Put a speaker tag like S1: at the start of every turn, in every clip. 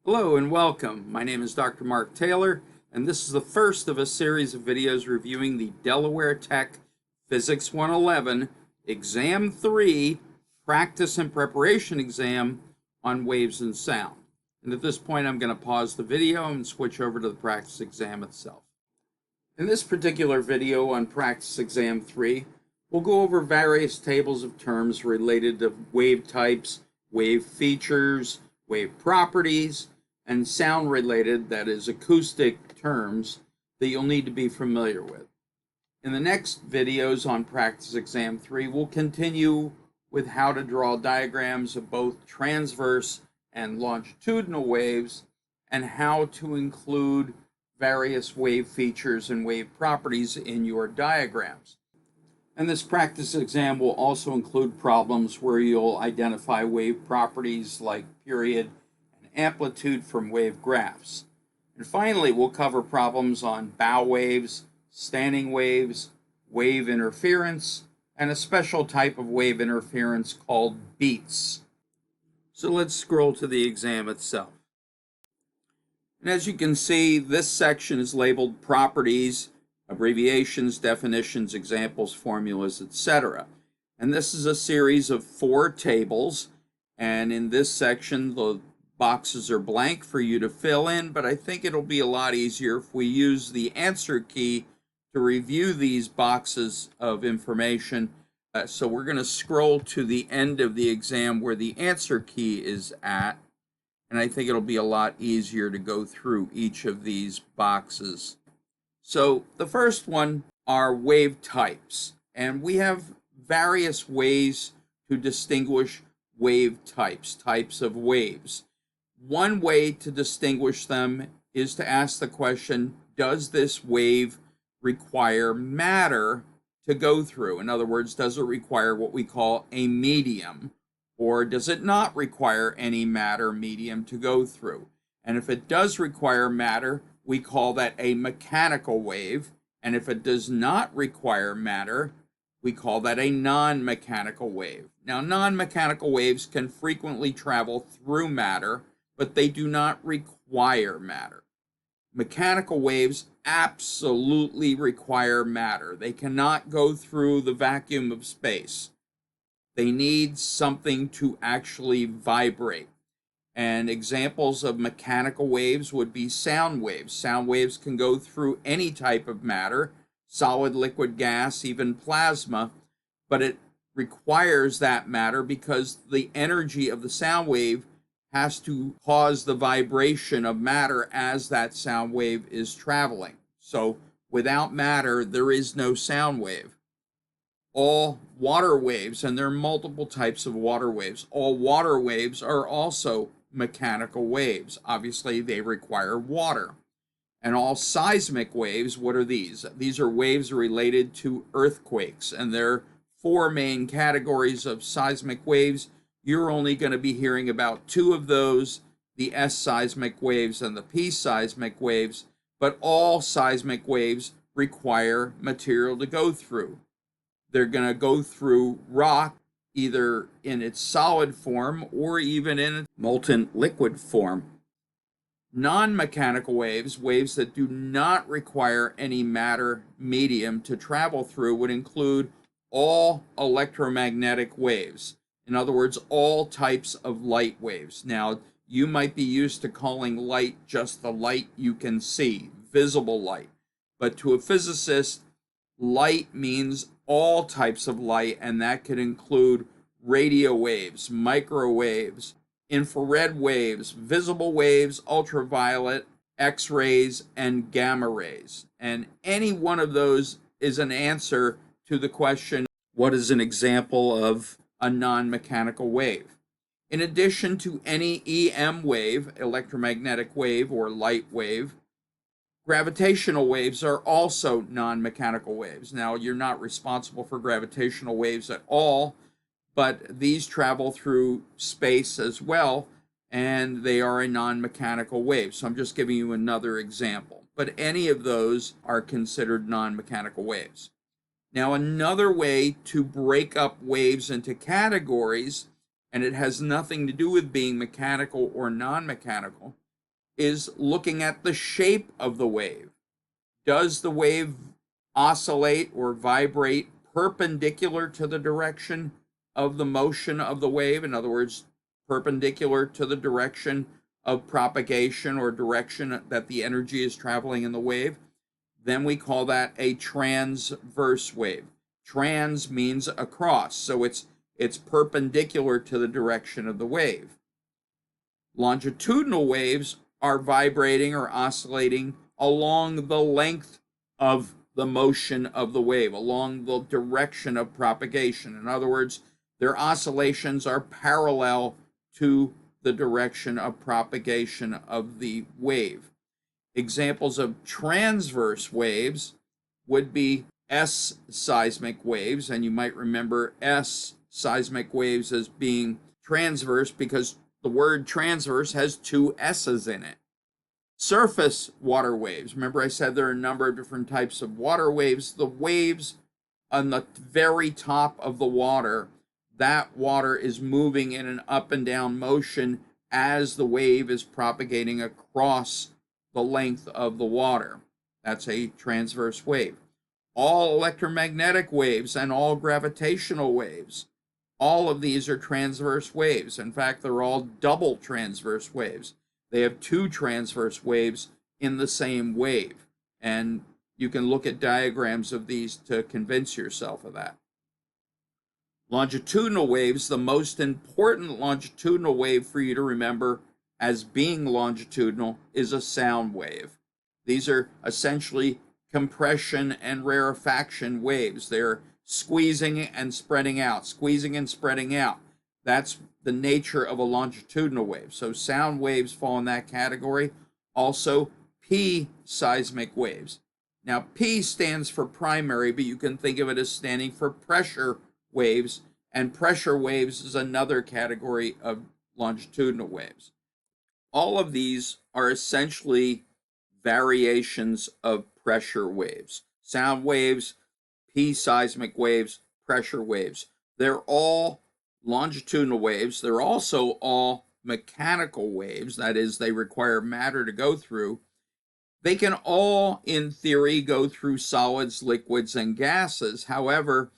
S1: Hello and welcome. My name is Dr. Mark Taylor, and this is the first of a series of videos reviewing the Delaware Tech Physics 111 Exam 3 Practice and Preparation Exam on Waves and Sound. And at this point, I'm going to pause the video and switch over to the practice exam itself. In this particular video on Practice Exam 3, we'll go over various tables of terms related to wave types, wave features, wave properties, and sound related, that is acoustic terms, that you'll need to be familiar with. In the next videos on Practice Exam 3, we'll continue with how to draw diagrams of both transverse and longitudinal waves and how to include various wave features and wave properties in your diagrams. And this practice exam will also include problems where you'll identify wave properties like period and amplitude from wave graphs. And finally, we'll cover problems on bow waves, standing waves, wave interference, and a special type of wave interference called beats. So let's scroll to the exam itself. And as you can see, this section is labeled properties, abbreviations, definitions, examples, formulas, etc. And this is a series of 4 tables, and in this section the boxes are blank for you to fill in, but I think it'll be a lot easier if we use the answer key to review these boxes of information. So we're going to scroll to the end of the exam where the answer key is at, and I think it'll be a lot easier to go through each of these boxes. So the first one are wave types, and we have various ways to distinguish wave types of waves. One way to distinguish them is to ask the question, does this wave require matter to go through? In other words, does it require what we call a medium, or does it not require any matter medium to go through? And if it does require matter, we call that a mechanical wave, and if it does not require matter, we call that a non-mechanical wave. Now, non-mechanical waves can frequently travel through matter, but they do not require matter. Mechanical waves absolutely require matter. They cannot go through the vacuum of space. They need something to actually vibrate. And examples of mechanical waves would be sound waves. Sound waves can go through any type of matter, solid, liquid, gas, even plasma, but it requires that matter because the energy of the sound wave has to cause the vibration of matter as that sound wave is traveling. So without matter, there is no sound wave. All water waves, and there are multiple types of water waves, all water waves are also mechanical waves. Obviously, they require water. And all seismic waves, what are these? These are waves related to earthquakes, and there are 4 main categories of seismic waves. You're only going to be hearing about 2 of those, the S seismic waves and the P seismic waves, but all seismic waves require material to go through. They're going to go through rock, either in its solid form or even in its molten liquid form. Non-mechanical waves, waves that do not require any matter medium to travel through, would include all electromagnetic waves. In other words, all types of light waves. Now, you might be used to calling light just the light you can see, visible light. But to a physicist, light means all types of light, and that could include radio waves, microwaves, infrared waves, visible waves, ultraviolet, X-rays, and gamma rays. And any one of those is an answer to the question, what is an example of a non-mechanical wave? In addition to any EM wave, electromagnetic wave or light wave, gravitational waves are also non-mechanical waves. Now, you're not responsible for gravitational waves at all, but these travel through space as well, and they are a non-mechanical wave. So I'm just giving you another example. But any of those are considered non-mechanical waves. Now, another way to break up waves into categories, and it has nothing to do with being mechanical or non-mechanical, is looking at the shape of the wave. Does the wave oscillate or vibrate perpendicular to the direction of the motion of the wave? In other words, perpendicular to the direction of propagation or direction that the energy is traveling in the wave? Then we call that a transverse wave. Trans means across, so it's perpendicular to the direction of the wave. Longitudinal waves are vibrating or oscillating along the length of the motion of the wave, along the direction of propagation. In other words, their oscillations are parallel to the direction of propagation of the wave. Examples of transverse waves would be S seismic waves, and you might remember S seismic waves as being transverse because the word transverse has two S's in it. Surface water waves. Remember I said there are a number of different types of water waves. The waves on the very top of the water, that water is moving in an up and down motion as the wave is propagating across the length of the water. That's a transverse wave. All electromagnetic waves and all gravitational waves, all of these are transverse waves. In fact, they're all double transverse waves. They have two transverse waves in the same wave. And you can look at diagrams of these to convince yourself of that. Longitudinal waves, the most important longitudinal wave for you to remember as being longitudinal is a sound wave. These are essentially compression and rarefaction waves. They're squeezing and spreading out, squeezing and spreading out. That's the nature of a longitudinal wave. So sound waves fall in that category. Also, P seismic waves. Now, P stands for primary, but you can think of it as standing for pressure waves, and pressure waves is another category of longitudinal waves. All of these are essentially variations of pressure waves. Sound waves, P seismic waves, pressure waves. They're all longitudinal waves. They're also all mechanical waves. That is, they require matter to go through. They can all, in theory, go through solids, liquids, and gases. However,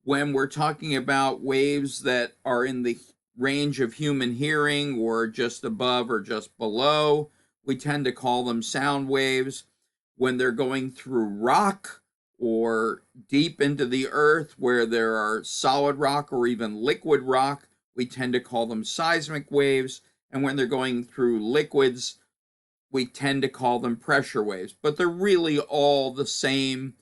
S1: when we're talking about waves that are in the range of human hearing or just above or just below, we tend to call them sound waves. When they're going through rock or deep into the earth where there are solid rock or even liquid rock, we tend to call them seismic waves. And when they're going through liquids, we tend to call them pressure waves. But they're really all the same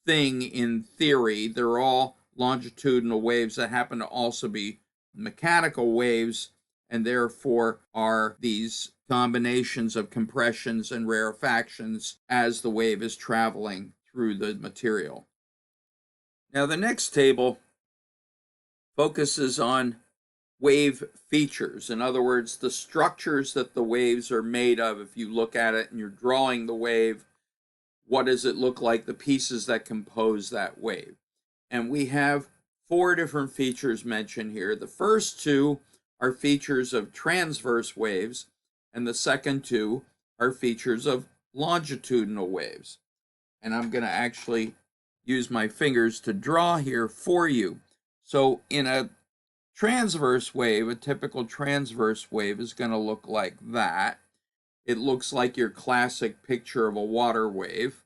S1: thing in theory. They're all longitudinal waves that happen to also be mechanical waves, and therefore are these combinations of compressions and rarefactions as the wave is traveling through the material. Now, the next table focuses on wave features. In other words, the structures that the waves are made of. If you look at it and you're drawing the wave, what does it look like, the pieces that compose that wave? And we have four different features mentioned here. The first two are features of transverse waves, and the second two are features of longitudinal waves. And I'm going to actually use my fingers to draw here for you. So in a transverse wave, a typical transverse wave is going to look like that. It looks like your classic picture of a water wave.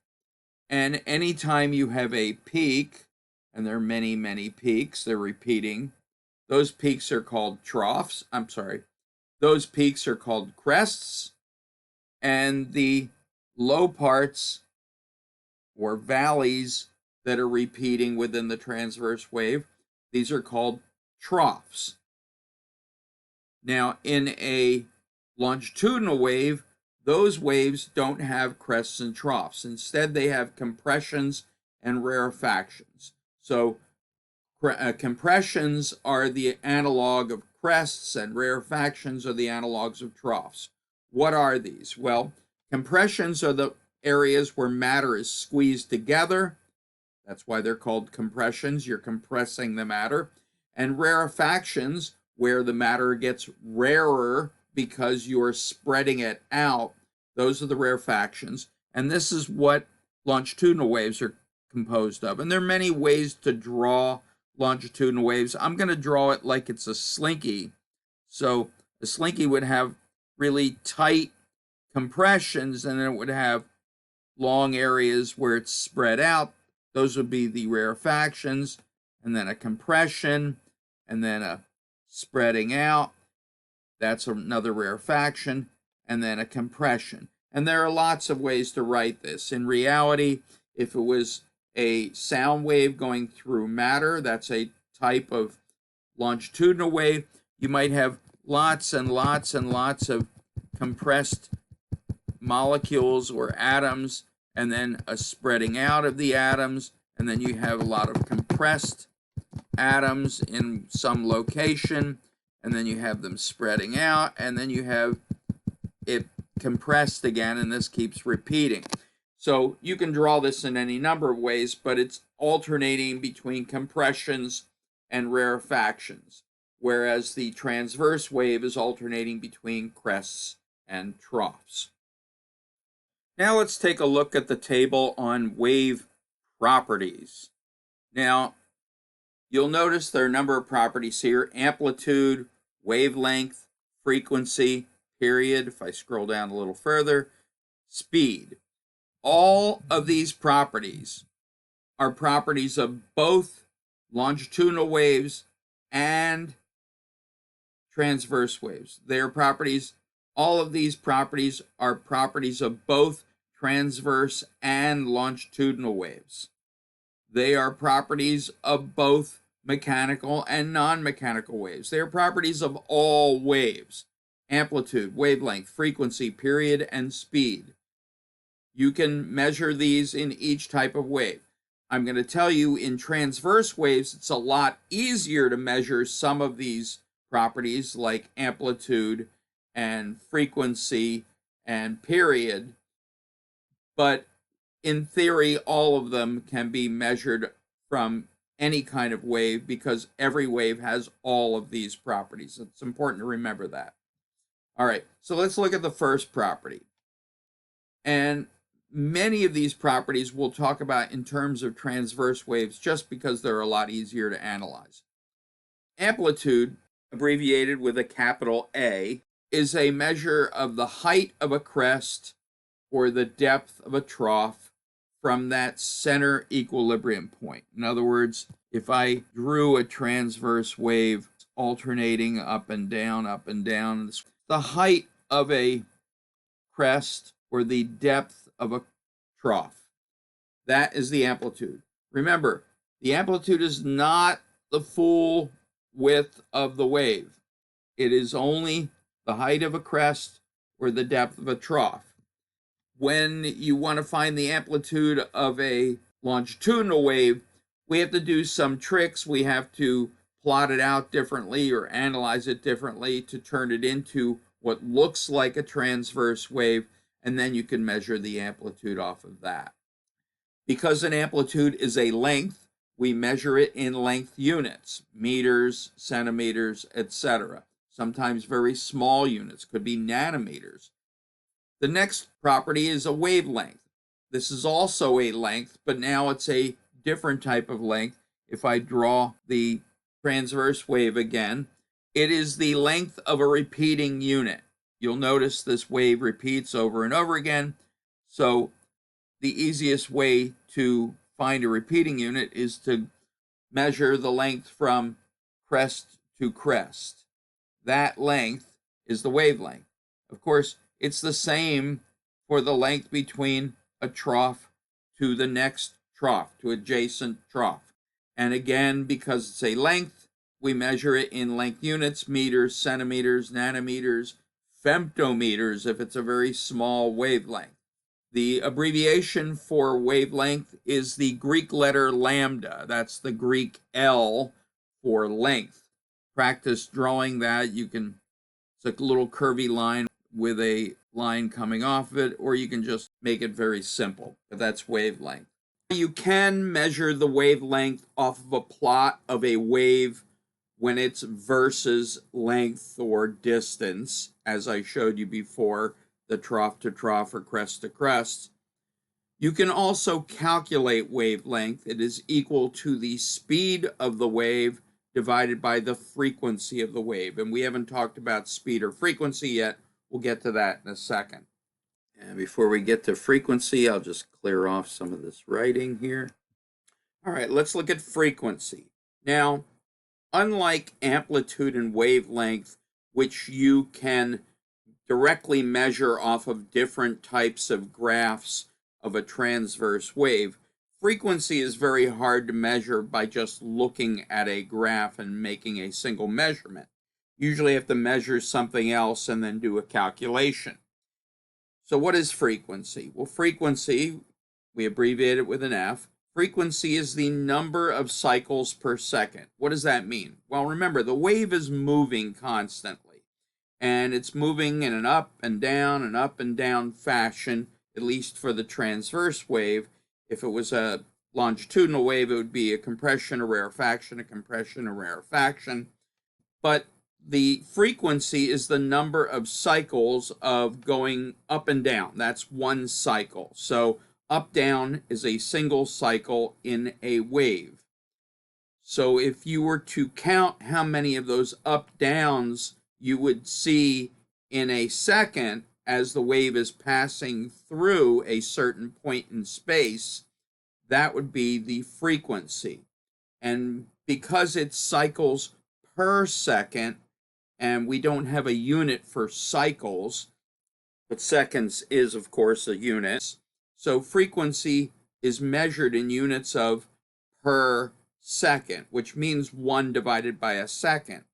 S1: And anytime you have a peak, and there are many, many peaks, they're repeating, those peaks are called troughs. Those peaks are called crests, and the low parts or valleys that are repeating within the transverse wave, these are called troughs. Now, in a longitudinal wave, those waves don't have crests and troughs. Instead, they have compressions and rarefactions. So compressions are the analog of crests and rarefactions are the analogs of troughs. What are these? Well, compressions are the areas where matter is squeezed together. That's why they're called compressions. You're compressing the matter. And rarefactions, where the matter gets rarer because you're spreading it out. Those are the rarefactions. And this is what longitudinal waves are composed of. And there are many ways to draw longitudinal waves. I'm going to draw it like it's a slinky. So a slinky would have really tight compressions, and then it would have long areas where it's spread out. Those would be the rarefactions, and then a compression, and then a spreading out. That's another rarefaction, and then a compression. And there are lots of ways to write this. In reality, if it was a sound wave going through matter, that's a type of longitudinal wave. You might have lots and lots and lots of compressed molecules or atoms, and then a spreading out of the atoms, and then you have a lot of compressed atoms in some location, and then you have them spreading out, and then you have it compressed again, and this keeps repeating. So you can draw this in any number of ways, but it's alternating between compressions and rarefactions, whereas the transverse wave is alternating between crests and troughs. Now let's take a look at the table on wave properties. Now, you'll notice there are a number of properties here: amplitude, wavelength, frequency, period, if I scroll down a little further, speed. All of these properties are properties of both longitudinal waves and transverse waves. They are properties, all of these properties are properties of both transverse and longitudinal waves. They are properties of both mechanical and non-mechanical waves. They are properties of all waves: amplitude, wavelength, frequency, period, and speed. You can measure these in each type of wave. I'm going to tell you, in transverse waves, it's a lot easier to measure some of these properties like amplitude and frequency and period, but in theory, all of them can be measured from any kind of wave because every wave has all of these properties. It's important to remember that. All right, so let's look at the first property. And many of these properties we'll talk about in terms of transverse waves just because they're a lot easier to analyze. Amplitude, abbreviated with a capital A, is a measure of the height of a crest or the depth of a trough from that center equilibrium point. In other words, if I drew a transverse wave alternating up and down, the height of a crest or the depth of a trough, that is the amplitude. Remember, the amplitude is not the full width of the wave. It is only the height of a crest or the depth of a trough. When you want to find the amplitude of a longitudinal wave, we have to do some tricks. We have to plot it out differently or analyze it differently to turn it into what looks like a transverse wave, and then you can measure the amplitude off of that. Because an amplitude is a length, we measure it in length units: meters, centimeters, etc. Sometimes very small units, could be nanometers. The next property is a wavelength. This is also a length, but now it's a different type of length. If I draw the transverse wave again, it is the length of a repeating unit. You'll notice this wave repeats over and over again. So the easiest way to find a repeating unit is to measure the length from crest to crest. That length is the wavelength. Of course, it's the same for the length between a trough to the next trough, to adjacent trough. And again, because it's a length, we measure it in length units: meters, centimeters, nanometers, femtometers if it's a very small wavelength. The abbreviation for wavelength is the Greek letter lambda. That's the Greek L for length. Practice drawing that. It's a little curvy line with a line coming off of it, or you can just make it very simple. But that's wavelength. You can measure the wavelength off of a plot of a wave when it's versus length or distance, as I showed you before, the trough to trough or crest to crest. You can also calculate wavelength. It is equal to the speed of the wave divided by the frequency of the wave. And we haven't talked about speed or frequency yet. We'll get to that in a second. And before we get to frequency, I'll just clear off some of this writing here. All right, let's look at frequency. Now, unlike amplitude and wavelength, which you can directly measure off of different types of graphs of a transverse wave, frequency is very hard to measure by just looking at a graph and making a single measurement. Usually you have to measure something else and then do a calculation. So what is frequency? Well, frequency, we abbreviate it with an F. Frequency is the number of cycles per second. What does that mean? Well, remember, the wave is moving constantly, and it's moving in an up and down fashion, at least for the transverse wave. If it was a longitudinal wave, it would be a compression, a rarefaction, a compression, a rarefaction. But the frequency is the number of cycles of going up and down. That's one cycle. So up down is a single cycle in a wave. So if you were to count how many of those up downs you would see in a second as the wave is passing through a certain point in space, that would be the frequency. And because it's cycles per second, and we don't have a unit for cycles, but seconds is, of course, a unit. So frequency is measured in units of per second, which means 1 divided by a second.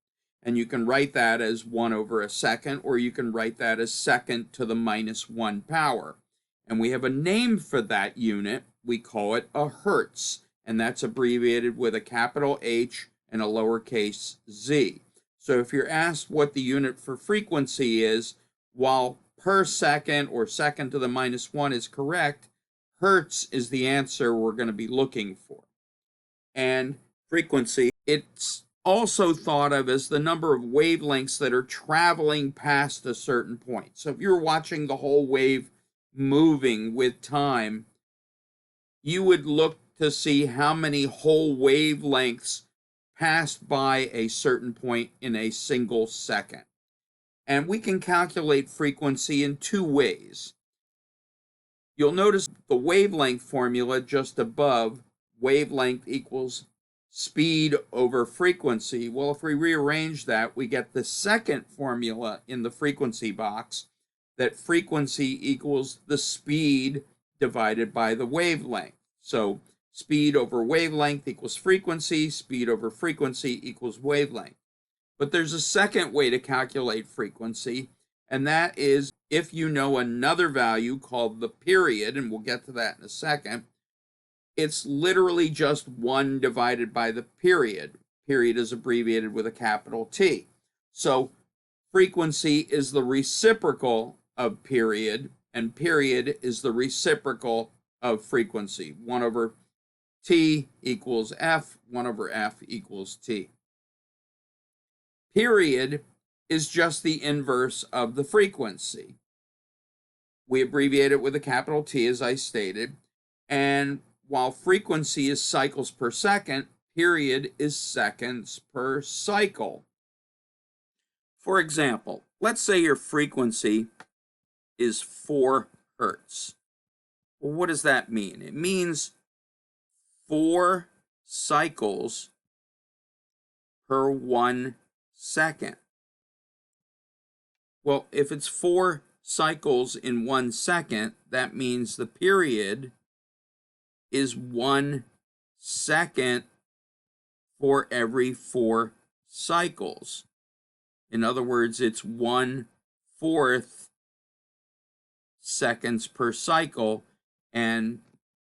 S1: And you can write that as 1 over a second, or you can write that as second to the -1 power. And we have a name for that unit. We call it a hertz, and that's abbreviated with a capital H and a lowercase z. So if you're asked what the unit for frequency is, while per second or second to the -1 is correct, hertz is the answer we're going to be looking for. And frequency, it's also thought of as the number of wavelengths that are traveling past a certain point. So if you're watching the whole wave moving with time, you would look to see how many whole wavelengths passed by a certain point in a single second. And we can calculate frequency in 2 ways. You'll notice the wavelength formula just above, wavelength equals speed over frequency. Well, if we rearrange that, we get the second formula in the frequency box, that frequency equals the speed divided by the wavelength. So speed over wavelength equals frequency, speed over frequency equals wavelength. But there's a second way to calculate frequency, and that is if you know another value called the period, and we'll get to that in a second. It's literally just 1 divided by the period. Period is abbreviated with a capital T. So frequency is the reciprocal of period, and period is the reciprocal of frequency. 1 over T equals F, 1 over F equals T. Period is just the inverse of the frequency. We abbreviate it with a capital T, as I stated, and while frequency is cycles per second, period is seconds per cycle. For example, let's say your frequency is 4 hertz. Well, what does that mean? It means 4 cycles per 1 second. Well, if it's 4 cycles in 1 second, that means the period is 1 second for every 4 cycles. In other words, it's 1/4 seconds per cycle. And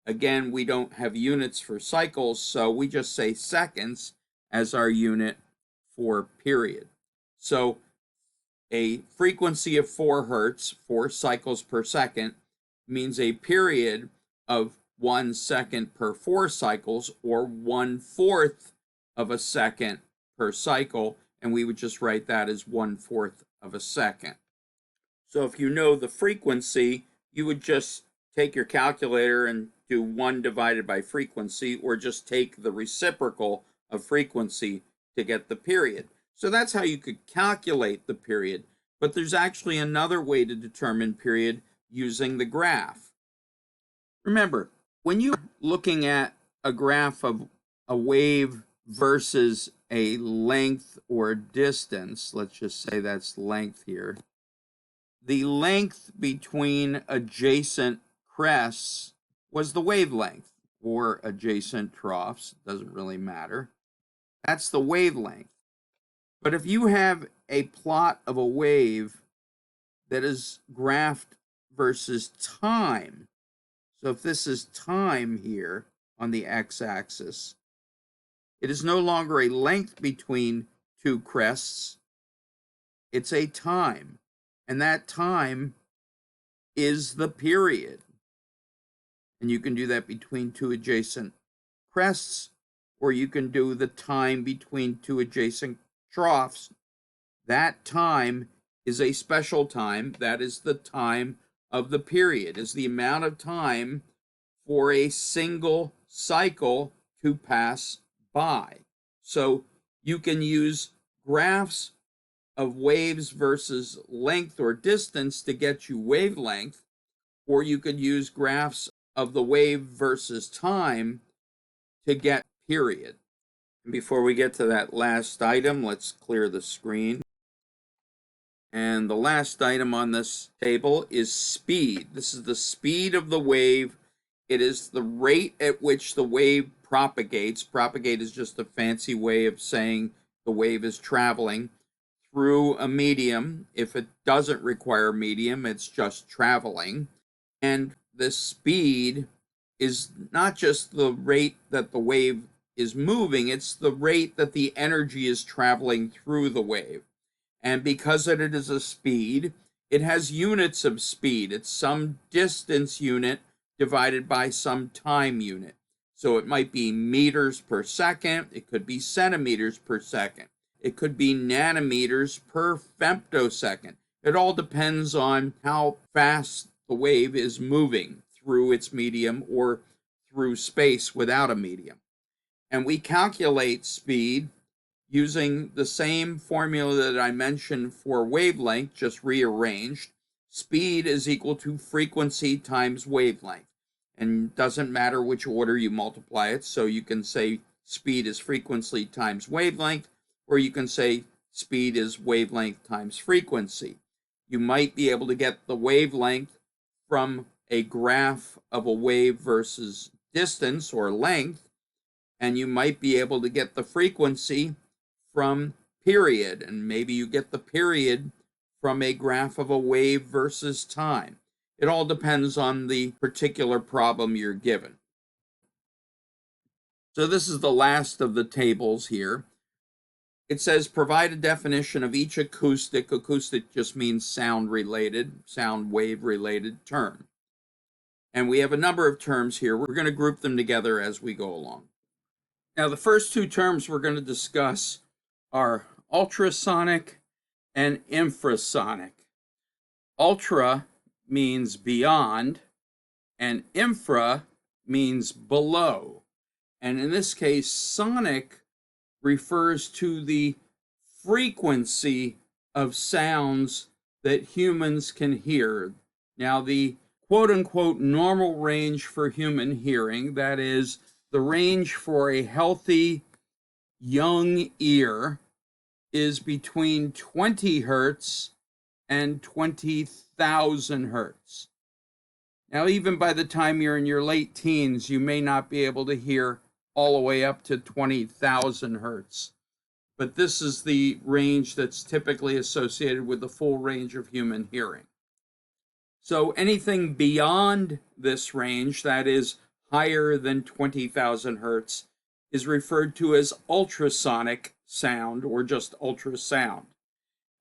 S1: again, we don't have units for cycles, so we just say seconds as our unit for period. So a frequency of 4 hertz, 4 cycles per second, means a period of 1 second per 4 cycles, or 1/4 of a second per cycle, and we would just write that as 1/4 of a second. So if you know the frequency, you would just take your calculator and do 1 divided by frequency, or just take the reciprocal of frequency to get the period. So that's how you could calculate the period. But there's actually another way to determine period using the graph. Remember, when you're looking at a graph of a wave versus a length or distance, let's just say that's length here, the length between adjacent crests was the wavelength, or adjacent troughs, doesn't really matter. That's the wavelength. But if you have a plot of a wave that is graphed versus time, so if this is time here on the x-axis, it is no longer a length between two crests, it's a time. And that time is the period. And you can do that between two adjacent crests, or you can do the time between two adjacent troughs. That time is a special time. That is the time of the period, is the amount of time for a single cycle to pass by. So you can use graphs of waves versus length or distance to get you wavelength, or you could use graphs of the wave versus time to get period. And before we get to that last item, let's clear the screen. And the last item on this table is speed. This is the speed of the wave. It is the rate at which the wave propagates. Propagate is just a fancy way of saying the wave is traveling through a medium. If it doesn't require medium, it's just traveling. And the speed is not just the rate that the wave is moving, it's the rate that the energy is traveling through the wave. And because it is a speed, it has units of speed. It's some distance unit divided by some time unit. So it might be meters per second, it could be centimeters per second, it could be nanometers per femtosecond. It all depends on how fast the wave is moving through its medium or through space without a medium. And we calculate speed using the same formula that I mentioned for wavelength, just rearranged. Speed is equal to frequency times wavelength. And it doesn't matter which order you multiply it. So you can say speed is frequency times wavelength, or you can say speed is wavelength times frequency. You might be able to get the wavelength from a graph of a wave versus distance or length, and you might be able to get the frequency from period, and maybe you get the period from a graph of a wave versus time. It all depends on the particular problem you're given. So this is the last of the tables here. It says provide a definition of each acoustic. Acoustic just means sound related, sound wave related term. And we have a number of terms here. We're going to group them together as we go along. Now, the first two terms we're going to discuss are ultrasonic and infrasonic. Ultra means beyond, and infra means below. And in this case, sonic refers to the frequency of sounds that humans can hear. Now, the quote-unquote normal range for human hearing, that is, the range for a healthy young ear, is between 20 hertz and 20,000 hertz. Now, even by the time you're in your late teens, you may not be able to hear all the way up to 20,000 hertz. But this is the range that's typically associated with the full range of human hearing. So anything beyond this range, that is higher than 20,000 hertz, is referred to as ultrasonic sound or just ultrasound.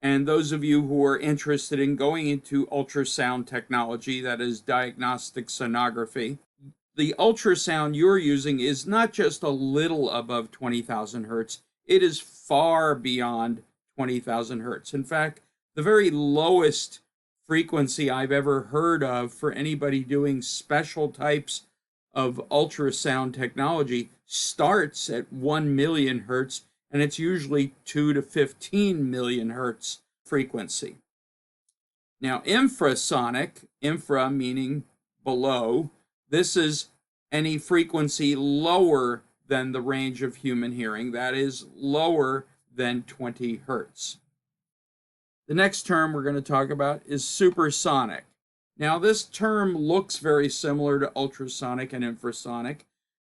S1: And those of you who are interested in going into ultrasound technology, that is diagnostic sonography, the ultrasound you're using is not just a little above 20,000 hertz, it is far beyond 20,000 hertz. In fact, the very lowest frequency I've ever heard of for anybody doing special types of ultrasound technology starts at 1 million hertz, and it's usually 2 to 15 million hertz frequency. Now, infrasonic, infra meaning below, this is any frequency lower than the range of human hearing, that is lower than 20 hertz. The next term we're going to talk about is supersonic. Now, this term looks very similar to ultrasonic and infrasonic,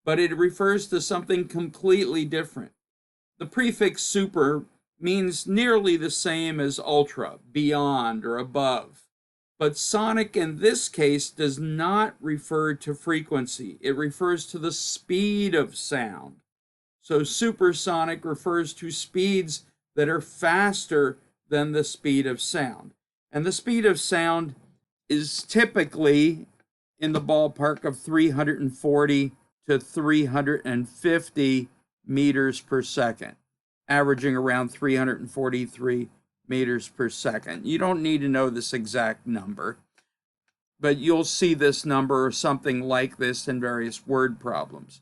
S1: but it refers to something completely different. The prefix super means nearly the same as ultra, beyond or above. But sonic in this case does not refer to frequency. It refers to the speed of sound. So supersonic refers to speeds that are faster than the speed of sound. And the speed of sound is typically in the ballpark of 340 to 350 meters per second, averaging around 343 meters per second. You don't need to know this exact number, but you'll see this number or something like this in various word problems.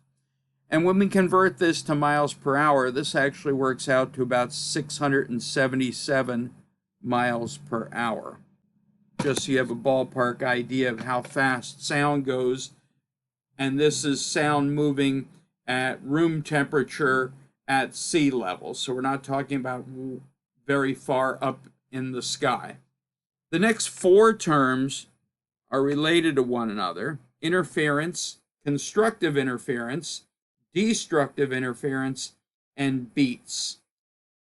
S1: And when we convert this to miles per hour, this actually works out to about 677 miles per hour. Just so you have a ballpark idea of how fast sound goes. And this is sound moving at room temperature at sea level. So we're not talking about very far up in the sky. The next four terms are related to one another: interference, constructive interference, destructive interference, and beats.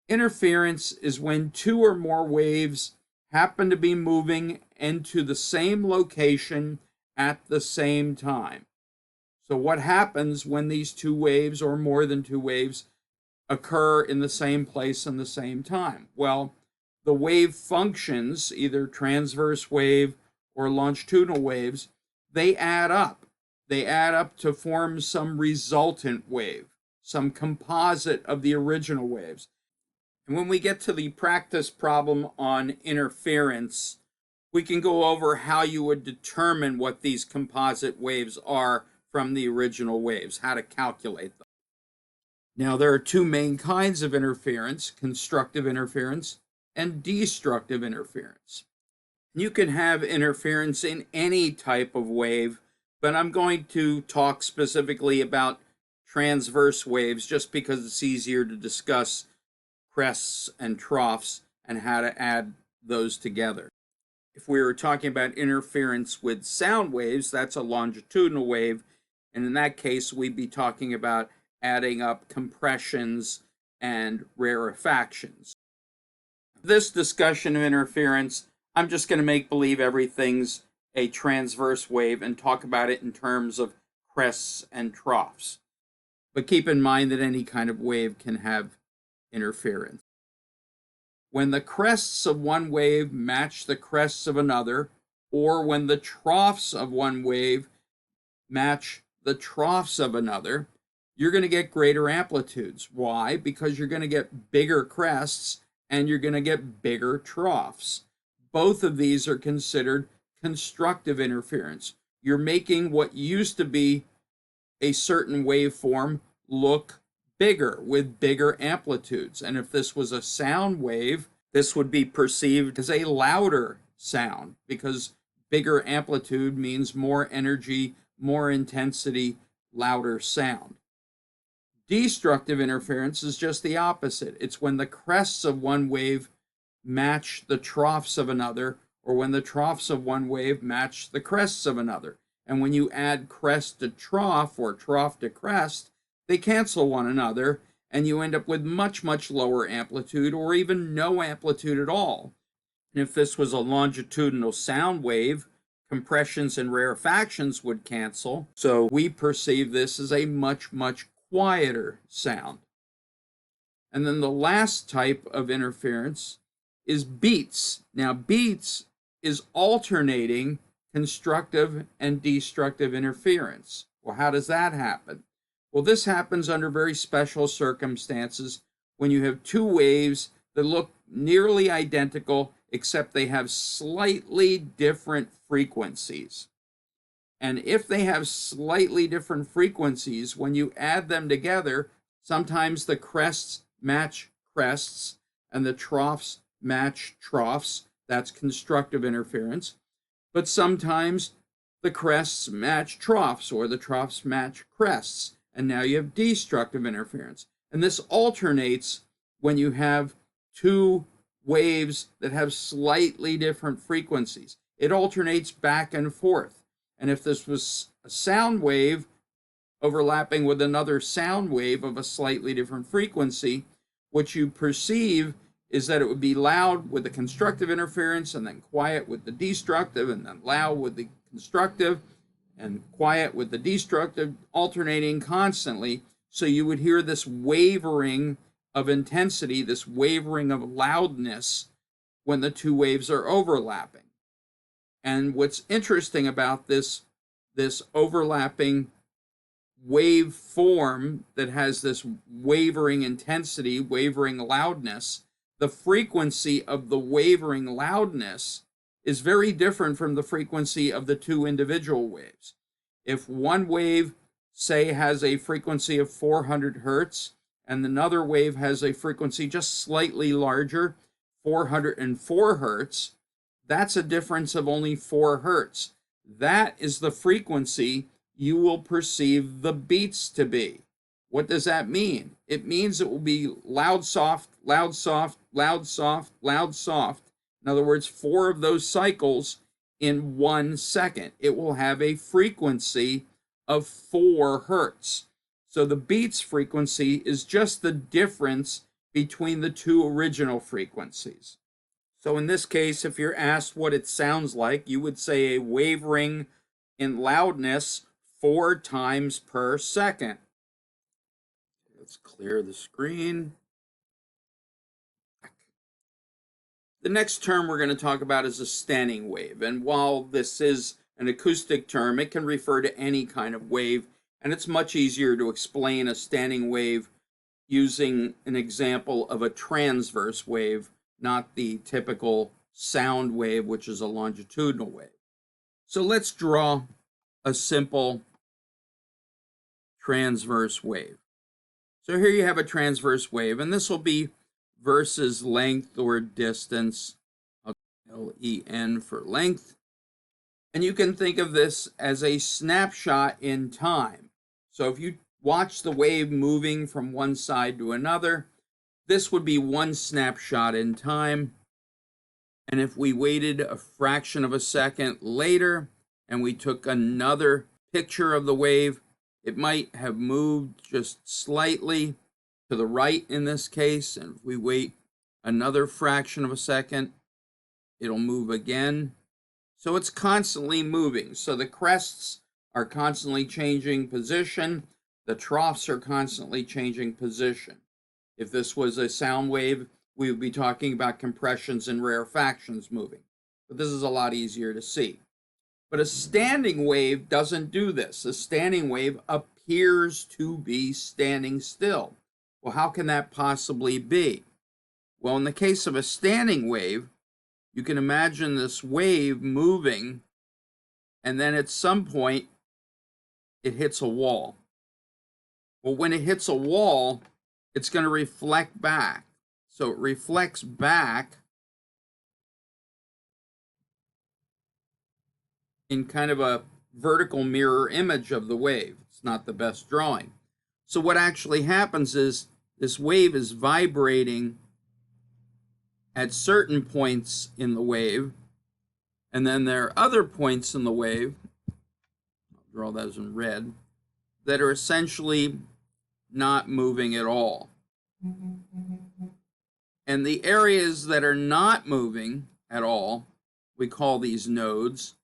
S1: Interference is when two or more waves happen to be moving into the same location at the same time. So what happens when these two waves or more than two waves occur in the same place and the same time? Well, the wave functions, either transverse wave or longitudinal waves, they add up. They add up to form some resultant wave, some composite of the original waves. And when we get to the practice problem on interference, we can go over how you would determine what these composite waves are from the original waves, how to calculate them. Now, there are two main kinds of interference: constructive interference and destructive interference. You can have interference in any type of wave, but I'm going to talk specifically about transverse waves just because it's easier to discuss crests and troughs and how to add those together. If we were talking about interference with sound waves, that's a longitudinal wave, and in that case we'd be talking about adding up compressions and rarefactions. This discussion of interference, I'm just going to make believe everything's a transverse wave and talk about it in terms of crests and troughs. But keep in mind that any kind of wave can have interference. When the crests of one wave match the crests of another, or when the troughs of one wave match the troughs of another, you're going to get greater amplitudes. Why? Because you're going to get bigger crests and you're going to get bigger troughs. Both of these are considered constructive interference. You're making what used to be a certain waveform look bigger with bigger amplitudes. And if this was a sound wave, this would be perceived as a louder sound because bigger amplitude means more energy, more intensity, louder sound. Destructive interference is just the opposite. It's when the crests of one wave match the troughs of another, or when the troughs of one wave match the crests of another. And when you add crest to trough or trough to crest, they cancel one another, and you end up with much, much lower amplitude or even no amplitude at all. And if this was a longitudinal sound wave, compressions and rarefactions would cancel. So we perceive this as a much, much quieter sound. And then the last type of interference is beats. Now, beats is alternating constructive and destructive interference. Well, how does that happen? Well, this happens under very special circumstances when you have two waves that look nearly identical, except they have slightly different frequencies. And if they have slightly different frequencies, when you add them together, sometimes the crests match crests and the troughs match troughs. That's constructive interference. But sometimes the crests match troughs or the troughs match crests. And now you have destructive interference. And this alternates when you have two waves that have slightly different frequencies. It alternates back and forth. And if this was a sound wave overlapping with another sound wave of a slightly different frequency, what you perceive is that it would be loud with the constructive interference and then quiet with the destructive and then loud with the constructive and quiet with the destructive, alternating constantly. So you would hear this wavering of intensity, this wavering of loudness when the two waves are overlapping. And what's interesting about this overlapping wave form that has this wavering intensity, wavering loudness, the frequency of the wavering loudness is very different from the frequency of the two individual waves. If one wave, say, has a frequency of 400 hertz, and another wave has a frequency just slightly larger, 404 hertz, that's a difference of only 4 hertz. That is the frequency you will perceive the beats to be. What does that mean? It means it will be loud, soft, loud, soft, loud, soft, loud, soft. In other words, 4 of those cycles in 1 second. It will have a frequency of 4 hertz. So the beats frequency is just the difference between the two original frequencies. So in this case, if you're asked what it sounds like, you would say a wavering in loudness 4 times per second. Let's clear the screen. The next term we're going to talk about is a standing wave. And while this is an acoustic term, it can refer to any kind of wave. And it's much easier to explain a standing wave using an example of a transverse wave, not the typical sound wave, which is a longitudinal wave. So let's draw a simple transverse wave. So here you have a transverse wave, and this will be versus length or distance, L-E-N for length. And you can think of this as a snapshot in time. So if you watch the wave moving from one side to another, this would be one snapshot in time. And if we waited a fraction of a second later and we took another picture of the wave, it might have moved just slightly to the right in this case. And if we wait another fraction of a second, it'll move again. So it's constantly moving. So the crests are constantly changing position. The troughs are constantly changing position. If this was a sound wave, we would be talking about compressions and rarefactions moving. But this is a lot easier to see. But a standing wave doesn't do this. A standing wave appears to be standing still. Well, how can that possibly be? Well, in the case of a standing wave, you can imagine this wave moving, and then at some point, it hits a wall. Well, when it hits a wall, it's going to reflect back. So it reflects back in kind of a vertical mirror image of the wave. It's not the best drawing. So what actually happens is this wave is vibrating at certain points in the wave, and then there are other points in the wave, I'll draw those in red, that are essentially not moving at all. And the areas that are not moving at all, we call these nodes.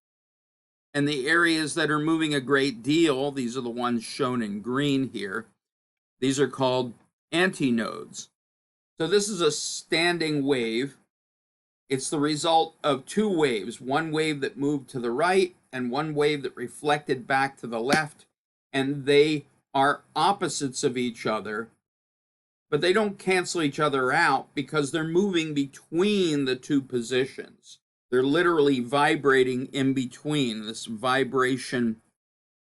S1: And the areas that are moving a great deal, these are the ones shown in green here, these are called antinodes. So this is a standing wave. It's the result of two waves, one wave that moved to the right and one wave that reflected back to the left, and they are opposites of each other. but they don't cancel each other out because they're moving between the two positions. They're literally vibrating in between. This vibration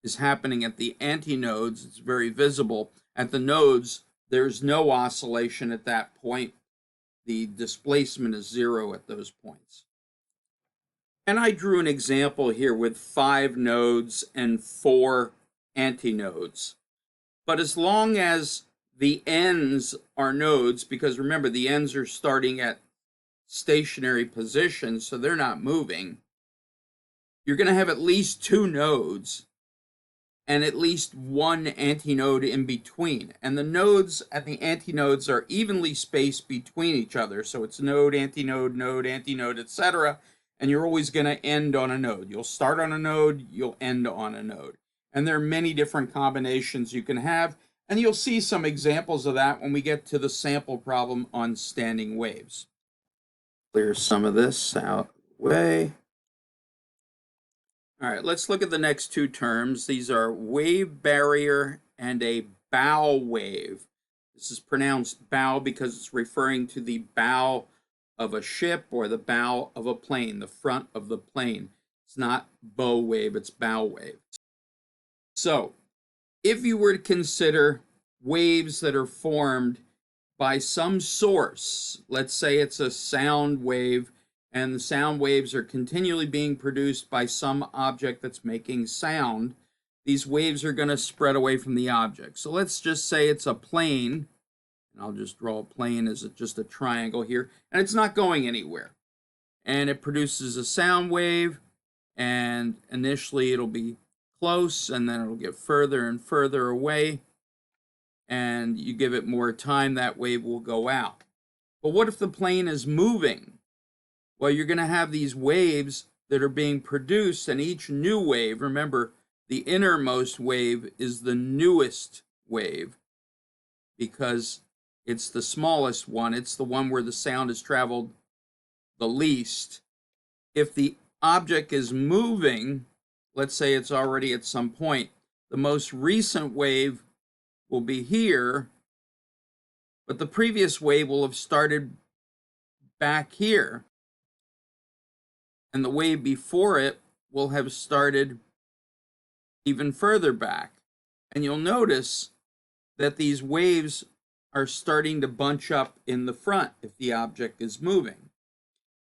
S1: is happening at the antinodes. It's very visible. At the nodes, there's no oscillation at that point. The displacement is zero at those points. And I drew an example here with 5 nodes and 4 antinodes. But as long as the ends are nodes, because remember, the ends are starting at stationary positions, so they're not moving, you're going to have at least 2 nodes and at least 1 antinode in between. And the nodes at the antinodes are evenly spaced between each other. So it's node, antinode, etc. And you're always going to end on a node. You'll start on a node, you'll end on a node. And there are many different combinations you can have. And you'll see some examples of that when we get to the sample problem on standing waves. Clear some of this out way. All right, let's look at the next 2 terms. These are wave barrier and a bow wave. This is pronounced bow because it's referring to the bow of a ship or the bow of a plane, the front of the plane. It's not bow wave, it's bow wave. So, if you were to consider waves that are formed by some source, let's say it's a sound wave, and the sound waves are continually being produced by some object that's making sound, these waves are going to spread away from the object. So let's just say it's a plane, and I'll just draw a plane as just a triangle here, and it's not going anywhere. And it produces a sound wave, and initially it'll be close, and then it'll get further and further away, and you give it more time, that wave will go out. But what if the plane is moving? Well, you're going to have these waves that are being produced, and each new wave, remember, the innermost wave is the newest wave because it's the smallest one. It's the one where the sound has traveled the least. If the object is moving, let's say it's already at some point, the most recent wave will be here, but the previous wave will have started back here. And the wave before it will have started even further back. And you'll notice that these waves are starting to bunch up in the front if the object is moving.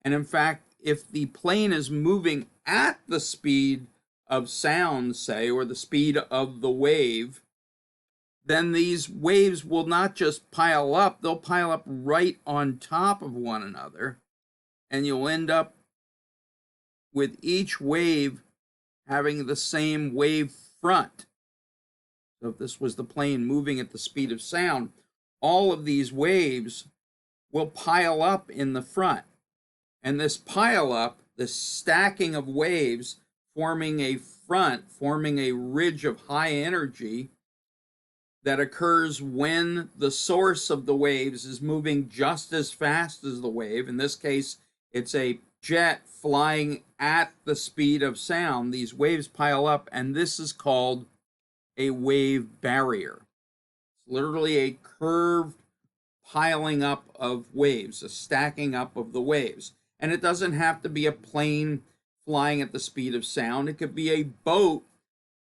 S1: And in fact, if the plane is moving at the speed of sound, say, or the speed of the wave, then these waves will not just pile up, they'll pile up right on top of one another. And you'll end up with each wave having the same wave front. So if this was the plane moving at the speed of sound, all of these waves will pile up in the front. And this pile up, this stacking of waves forming a front, forming a ridge of high energy that occurs when the source of the waves is moving just as fast as the wave. In this case, it's a jet flying at the speed of sound. These waves pile up, and this is called a wave barrier. It's literally a curved piling up of waves, a stacking up of the waves. And it doesn't have to be a plane flying at the speed of sound. It could be a boat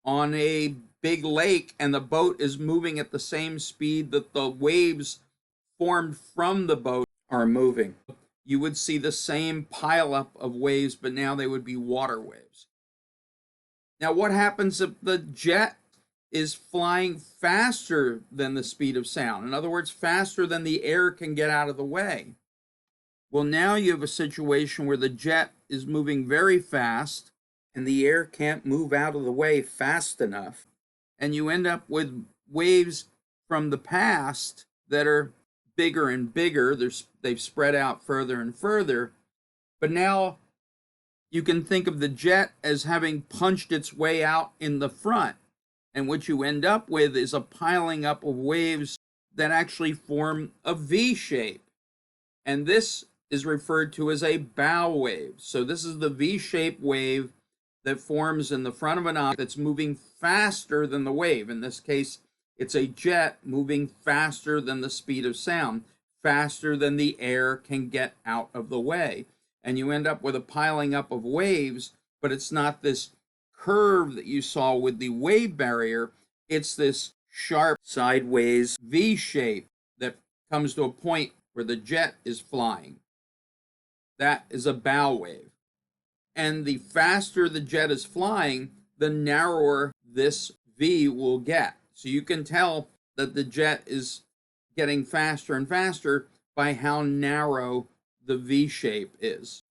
S1: on a big lake, and the boat is moving at the same speed that the waves formed from the boat are moving. You would see the same pileup of waves, but now they would be water waves. Now, what happens if the jet is flying faster than the speed of sound? In other words, faster than the air can get out of the way. Well, now you have a situation where the jet is moving very fast, and the air can't move out of the way fast enough. And you end up with waves from the past that are bigger and bigger. They've spread out further and further. But now you can think of the jet as having punched its way out in the front. And what you end up with is a piling up of waves that actually form a V shape. And this is referred to as a bow wave. So this is the V-shaped wave that forms in the front of an object that's moving faster than the wave. In this case, It's a jet moving faster than the speed of sound, faster than the air can get out of the way. And you end up with a piling up of waves, but it's not this curve that you saw with the wave barrier. It's this sharp sideways V shape that comes to a point where the jet is flying. That is a bow wave. And the faster the jet is flying, the narrower this V will get. So you can tell that the jet is getting faster and faster by how narrow the V shape is.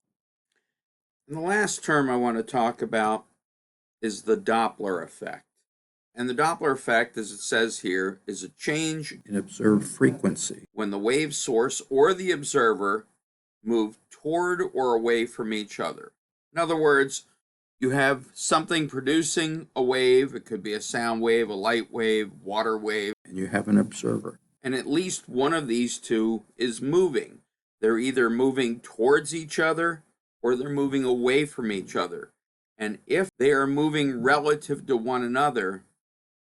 S1: And the last term I want to talk about is the Doppler effect. And the Doppler effect, as it says here, is a change in observed frequency when the wave source or the observer move toward or away from each other. In other words, you have something producing a wave. It could be a sound wave, a light wave, water wave, and you have an observer. And at least one of these two is moving. They're either moving towards each other or they're moving away from each other. And if they are moving relative to one another,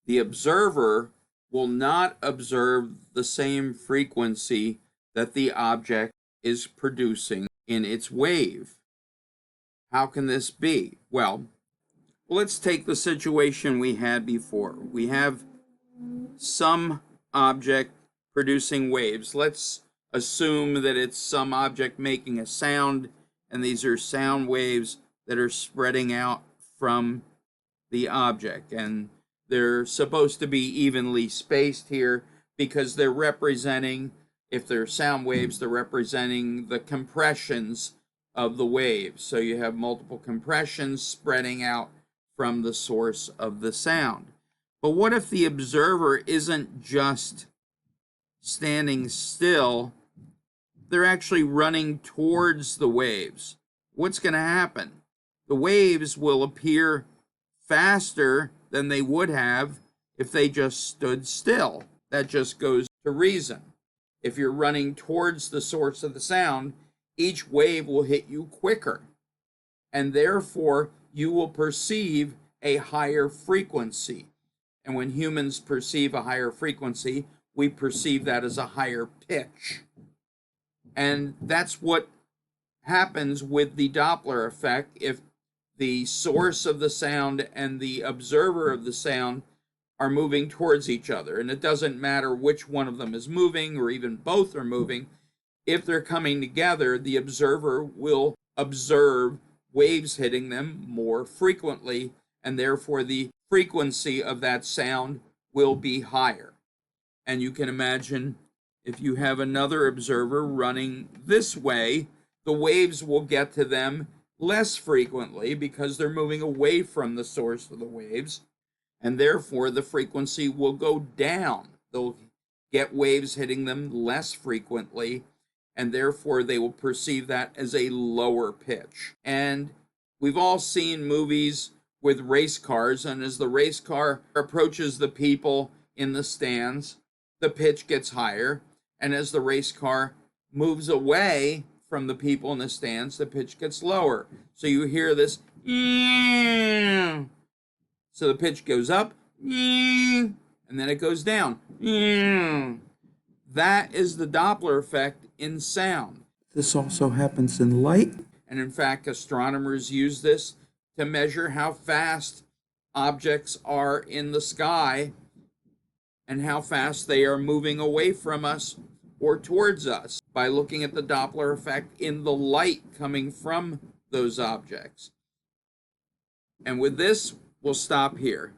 S1: the observer will not observe the same frequency that the object is producing in its wave. How can this be? Well, let's take the situation we had before. We have some object producing waves. Let's assume that it's some object making a sound, and these are sound waves that are spreading out from the object. And they're supposed to be evenly spaced here because they're representing, if they're sound waves, they're representing the compressions of the waves. So you have multiple compressions spreading out from the source of the sound. But what if the observer isn't just standing still? They're actually running towards the waves. What's going to happen? The waves will appear faster than they would have if they just stood still. That just goes to reason. If you're running towards the source of the sound, each wave will hit you quicker, and therefore you will perceive a higher frequency. And when humans perceive a higher frequency, we perceive that as a higher pitch. And that's what happens with the Doppler effect. If the source of the sound and the observer of the sound are moving towards each other, and it doesn't matter which one of them is moving or even both are moving, if they're coming together, the observer will observe waves hitting them more frequently, and therefore the frequency of that sound will be higher. And you can imagine if you have another observer running this way, the waves will get to them less frequently because they're moving away from the source of the waves, and therefore the frequency will go down. They'll get waves hitting them less frequently, and therefore they will perceive that as a lower pitch. And we've all seen movies with race cars, and as the race car approaches the people in the stands, the pitch gets higher, and as the race car moves away from the people in the stands, the pitch gets lower. So you hear this, so the pitch goes up, and then it goes down. That is the Doppler effect in sound. This also happens in light. And in fact, astronomers use this to measure how fast objects are in the sky and how fast they are moving away from us or towards us by looking at the Doppler effect in the light coming from those objects. And with this, we'll stop here.